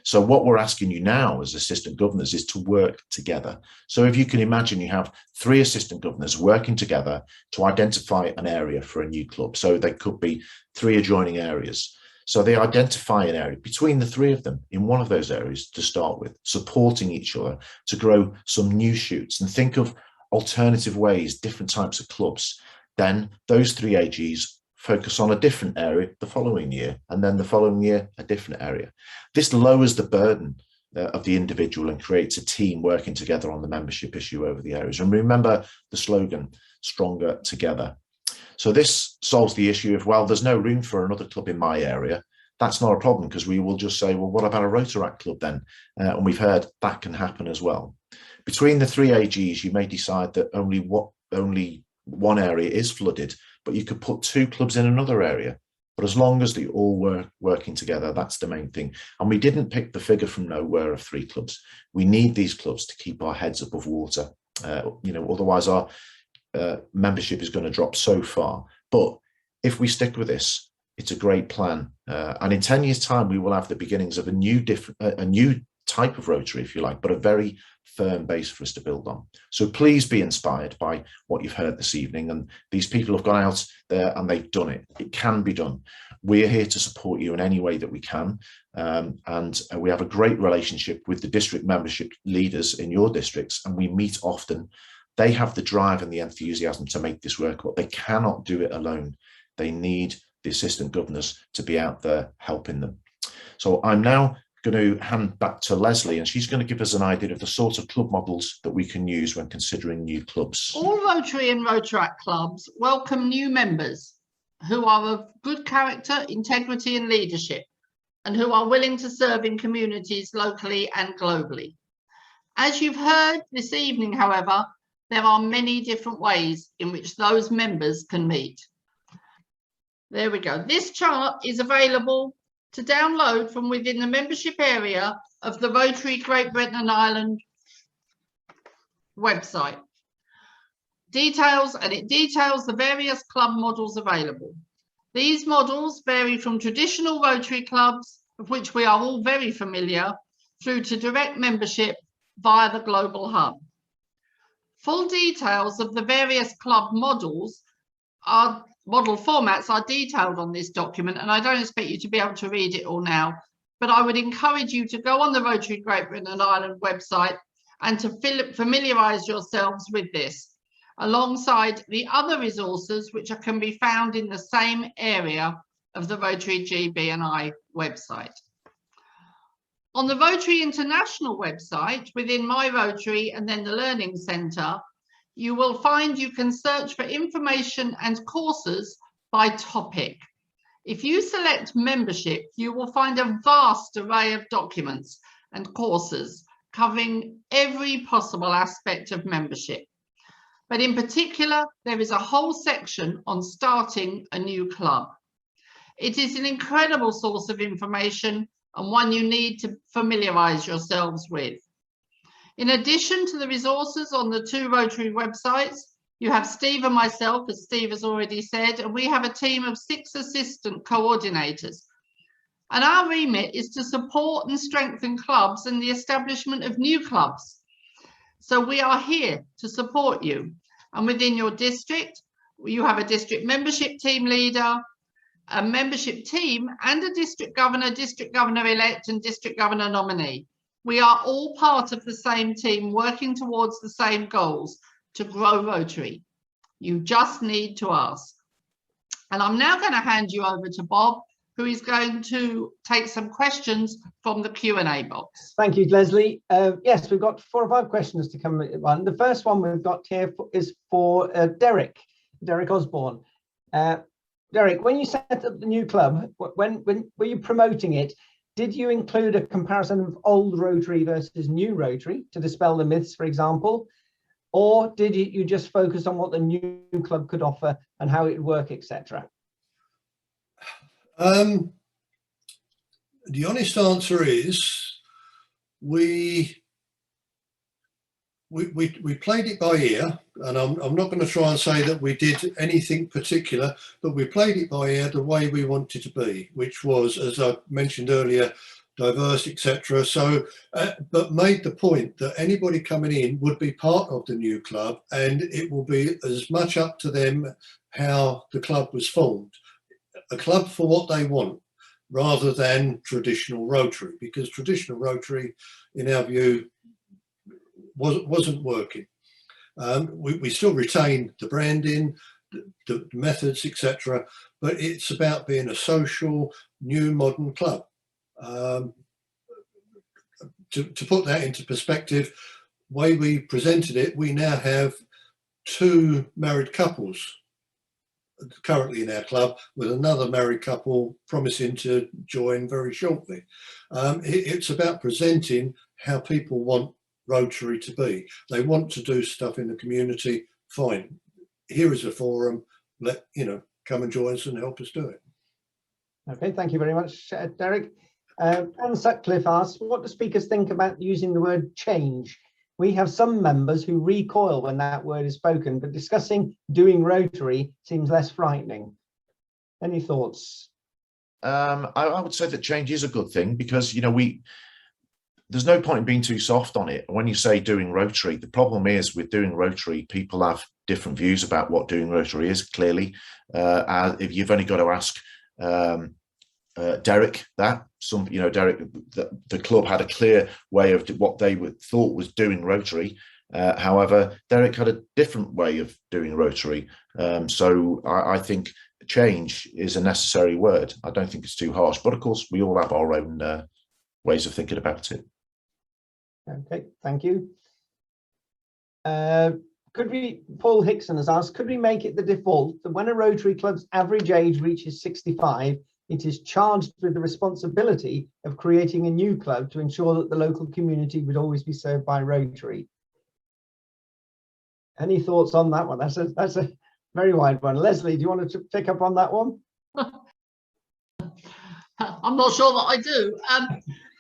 So what we're asking you now as assistant governors is to work together. So if you can imagine, you have 3 assistant governors working together to identify an area for a new club. So they could be 3 adjoining areas. So they identify an area between the 3 of them in one of those areas to start with, supporting each other to grow some new shoots and think of alternative ways, different types of clubs. Then those 3 AGs focus on a different area the following year, and then the following year, a different area. This lowers the burden of the individual and creates a team working together on the membership issue over the areas. And remember the slogan, stronger together. So this solves the issue of, well, there's no room for another club in my area. That's not a problem, because we will just say, well, what about a Rotaract club then? And we've heard that can happen as well. Between the 3 AGs, you may decide that only one area is flooded, but you could put 2 clubs in another area. But as long as they all were working together, that's the main thing. And we didn't pick the figure from nowhere of 3 clubs. We need these clubs to keep our heads above water. Otherwise our membership is going to drop so far. But if we stick with this, it's a great plan. And in 10 years' time, we will have the beginnings of a new type of Rotary, if you like, but a very firm base for us to build on. So please be inspired by what you've heard this evening. And these people have gone out there and they've done it. It can be done. We're here to support you in any way that we can. And we have a great relationship with the district membership leaders in your districts, and we meet often. They have the drive and the enthusiasm to make this work, but they cannot do it alone. they need the assistant governors to be out there helping them. So I'm now going to hand back to Lesley, and she's going to give us an idea of the sort of club models that we can use when considering new clubs. All Rotary and Rotaract clubs welcome new members who are of good character, integrity and leadership, and who are willing to serve in communities locally and globally. As you've heard this evening, however, there are many different ways in which those members can meet. There we go. This chart is available to download from within the membership area of the Rotary Great Britain and Ireland website. It details the various club models available. These models vary from traditional Rotary clubs, of which we are all very familiar, through to direct membership via the Global Hub. Full details of the various club model formats are detailed on this document, and I don't expect you to be able to read it all now, but I would encourage you to go on the Rotary Great Britain and Ireland website and to familiarise yourselves with this, alongside the other resources which can be found in the same area of the Rotary GB&I website. On the Rotary International website, within My Rotary and then the Learning Centre, you will find you can search for information and courses by topic. If you select membership, you will find a vast array of documents and courses covering every possible aspect of membership. But in particular, there is a whole section on starting a new club. It is an incredible source of information and one you need to familiarise yourselves with. In addition to the resources on the two Rotary websites, you have Steve and myself, as Steve has already said, and we have a team of 6 assistant coordinators. And our remit is to support and strengthen clubs and the establishment of new clubs. So we are here to support you. And within your district, you have a district membership team leader, a membership team, and a district governor-elect and district governor nominee. We are all part of the same team working towards the same goals to grow Rotary. You just need to ask. And I'm now going to hand you over to Bob, who is going to take some questions from the Q&A box. Thank you, Lesley. Yes, we've got 4 or 5 questions to come on. The first one we've got here is for Derek Osborne. Derek, when you set up the new club, when were you promoting it? Did you include a comparison of old Rotary versus new Rotary to dispel the myths, for example? Or did you just focus on what the new club could offer and how it would work, etc.? The honest answer is we played it by ear, and I'm not going to try and say that we did anything particular, but we played it by ear the way we wanted to be, which was, as I mentioned earlier, diverse, etc. So, but made the point that anybody coming in would be part of the new club, and it will be as much up to them how the club was formed. A club for what they want, rather than traditional Rotary, because traditional Rotary, in our view, wasn't working. We still retain the branding, the methods, etc., but it's about being a social, new, modern club. To put that into perspective, the way we presented it, we now have 2 married couples currently in our club, with another married couple promising to join very shortly. It's about presenting how people want Rotary to be. They want to do stuff in the community, fine. Here is a forum, come and join us and help us do it. Okay, thank you very much, Derek. Anne Sutcliffe asks, what do speakers think about using the word change? We have some members who recoil when that word is spoken, but discussing doing Rotary seems less frightening. Any thoughts? I would say that change is a good thing, because, there's no point in being too soft on it. When you say doing Rotary, the problem is with doing Rotary, people have different views about what doing Rotary is, clearly. If you've only got to ask Derek that, Derek, the club had a clear way of what they thought was doing Rotary. However, Derek had a different way of doing Rotary. So I think change is a necessary word. I don't think it's too harsh, but of course we all have our own ways of thinking about it. Okay, thank you. Paul Hickson has asked, could we make it the default that when a Rotary club's average age reaches 65, it is charged with the responsibility of creating a new club to ensure that the local community would always be served by Rotary? Any thoughts on that one? That's a very wide one. Lesley, do you want to pick up on that one? I'm not sure that I do.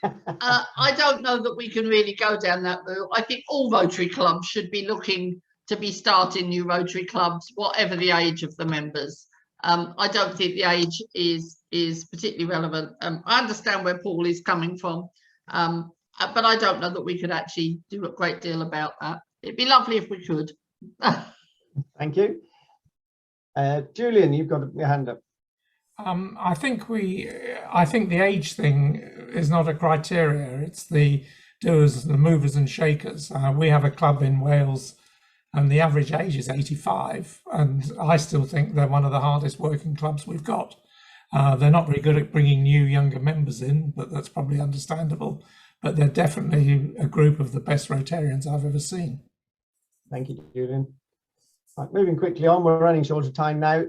I don't know that we can really go down that route. I think all Rotary clubs should be looking to be starting new Rotary clubs, whatever the age of the members. I don't think the age is particularly relevant. I understand where Paul is coming from, but I don't know that we could actually do a great deal about that. It'd be lovely if we could. Thank you. Julian, you've got your hand up. I think the age thing is not a criteria. It's the doers, the movers and shakers. We have a club in Wales and the average age is 85. And I still think they're one of the hardest working clubs we've got. They're not very good at bringing new, younger members in, but that's probably understandable. But they're definitely a group of the best Rotarians I've ever seen. Thank you, Julian. Right, moving quickly on, we're running short of time now.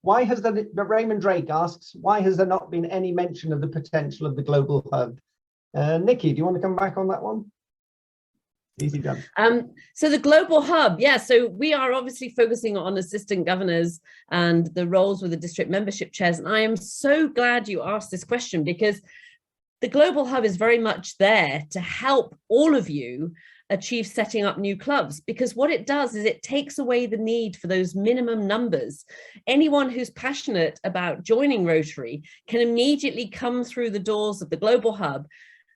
Why has Raymond Drake asks, why has there not been any mention of the potential of the global hub? Nicki, do you want to come back on that one? Easy done. So the global hub, yeah, so we are obviously focusing on assistant governors and the roles with the district membership chairs. And I am so glad you asked this question, because the global hub is very much there to help all of you achieve setting up new clubs, because what it does is it takes away the need for those minimum numbers. Anyone who's passionate about joining Rotary can immediately come through the doors of the global hub,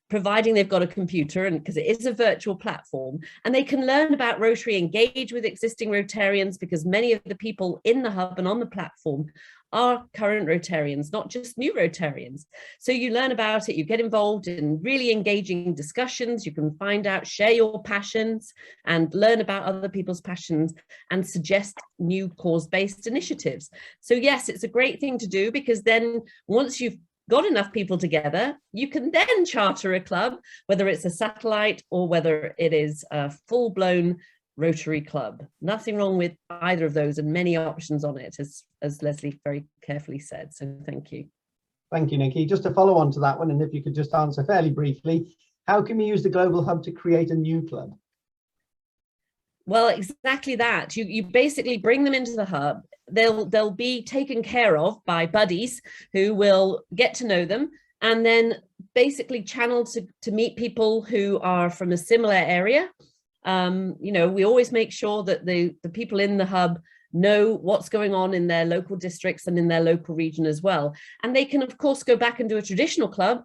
providing they've got a computer, and because it is a virtual platform, and they can learn about Rotary, engage with existing Rotarians, because many of the people in the hub and on the platform are current Rotarians, not just new Rotarians. So you learn about it, you get involved in really engaging discussions, you can find out, share your passions and learn about other people's passions and suggest new cause-based initiatives. So yes, it's a great thing to do, because then once you've got enough people together, you can then charter a club, whether it's a satellite or whether it is a full-blown Rotary club. Nothing wrong with either of those, and many options on it, as Lesley very carefully said. So thank you. Thank you, Nicki. Just to follow on to that one, and if you could just answer fairly briefly, how can we use the global hub to create a new club? Well, exactly that. You basically bring them into the hub. They'll be taken care of by buddies who will get to know them, and then basically channeled to meet people who are from a similar area. You know, we always make sure that the people in the hub know what's going on in their local districts and in their local region as well. And they can, of course, go back and do a traditional club,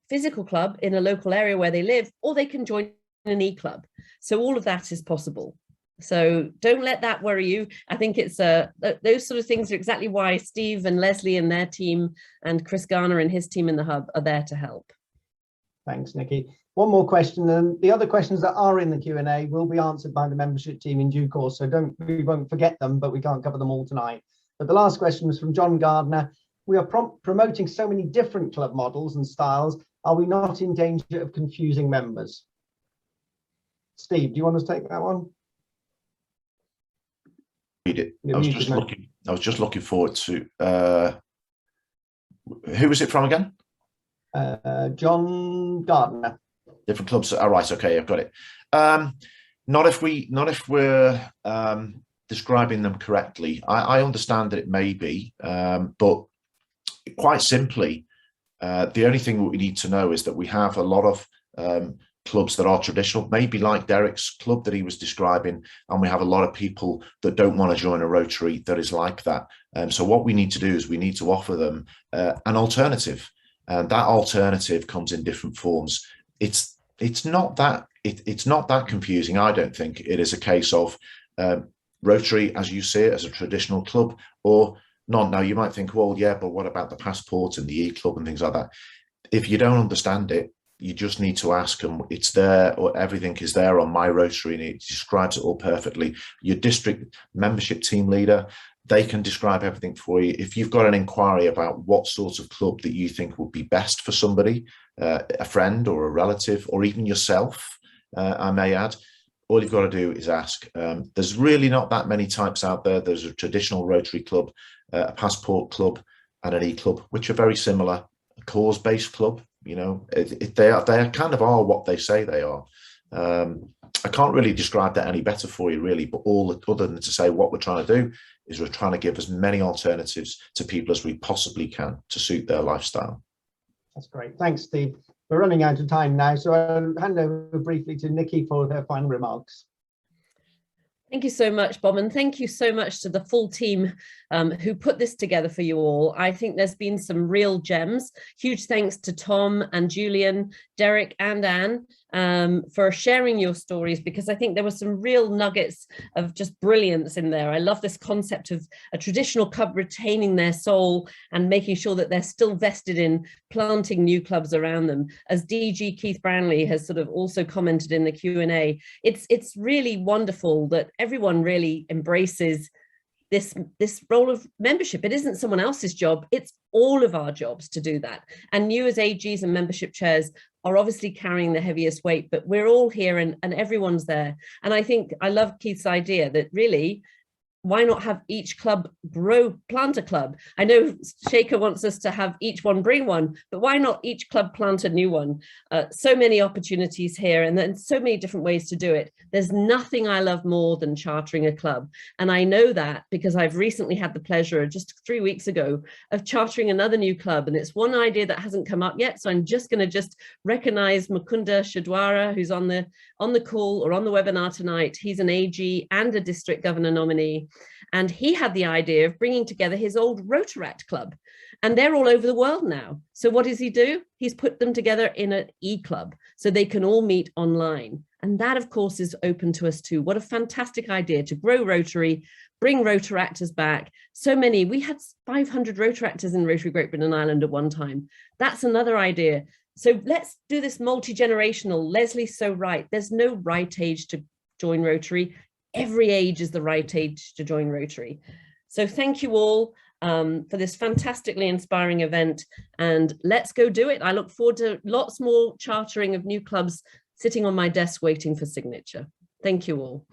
physical club in a local area where they live, or they can join an e-club. So all of that is possible. So don't let that worry you. I think it's those sort of things are exactly why Steve and Lesley and their team and Chris Garner and his team in the hub are there to help. Thanks, Nicki. One more question, and the other questions that are in the Q&A will be answered by the membership team in due course, so we won't forget them, but we can't cover them all tonight. But the last question was from John Gardner. We are promoting so many different club models and styles. Are we not in danger of confusing members? Steve, do you want to take that one? Read it. I was just looking forward to who was it from again? John Gardner. Different clubs. All right, okay, I've got it. Not if we're describing them correctly. I understand that it may be, but quite simply, the only thing we need to know is that we have a lot of clubs that are traditional, maybe like Derek's club that he was describing, and we have a lot of people that don't want to join a Rotary that is like that. So what we need to do is we need to offer them an alternative, and that alternative comes in different forms. It's not that confusing. I don't think it is a case of Rotary as you see it as a traditional club or not. Now you might think, well, yeah, but what about the passport and the e-club and things like that? If you don't understand it, you just need to ask them. It's there, or everything is there on My Rotary, and it describes it all perfectly. Your district membership team leader They can describe everything for you. If you've got an inquiry about what sort of club that you think would be best for somebody, a friend or a relative, or even yourself, I may add, all you've got to do is ask. There's really not that many types out there. There's a traditional Rotary club, a passport club, and an e-club, which are very similar. A cause-based club, you know, they kind of are what they say they are. I can't really describe that any better for you, really, but other than to say what we're trying to do is we're trying to give as many alternatives to people as we possibly can to suit their lifestyle. That's great. Thanks, Steve. We're running out of time now, so I'll hand over briefly to Nicki for her final remarks. Thank you so much, Bob, and thank you so much to the full team who put this together for you all. I think there's been some real gems. Huge thanks to Tom and Julian, Derek and Anne for sharing your stories, because I think there were some real nuggets of just brilliance in there. I love this concept of a traditional club retaining their soul and making sure that they're still vested in planting new clubs around them. As DG Keith Brownlee has sort of also commented in the Q&A, it's really wonderful that everyone really embraces this role of membership. It isn't someone else's job, it's all of our jobs to do that. And you as AGs and membership chairs are obviously carrying the heaviest weight, but we're all here and everyone's there. And I think I love Keith's idea that really, why not have each club plant a club? I know Shaker wants us to have each one bring one, but why not each club plant a new one? So many opportunities here, and then so many different ways to do it. There's nothing I love more than chartering a club. And I know that because I've recently had the pleasure, just 3 weeks ago, of chartering another new club. And it's one idea that hasn't come up yet. So I'm just going to recognize Mukunda Shadwara, who's on the call or on the webinar tonight. He's an AG and a district governor nominee. And he had the idea of bringing together his old Rotaract club, and they're all over the world now. So what does he do? He's put them together in an e-club so they can all meet online. And that, of course, is open to us too. What a fantastic idea to grow Rotary, bring Rotaractors back. So many, we had 500 Rotaractors in Rotary Great Britain and Ireland at one time. That's another idea. So let's do this multi-generational. Leslie's so right. There's no right age to join Rotary. Every age is the right age to join Rotary. So thank you all for this fantastically inspiring event, and let's go do it. I look forward to lots more chartering of new clubs sitting on my desk waiting for signature. Thank you all.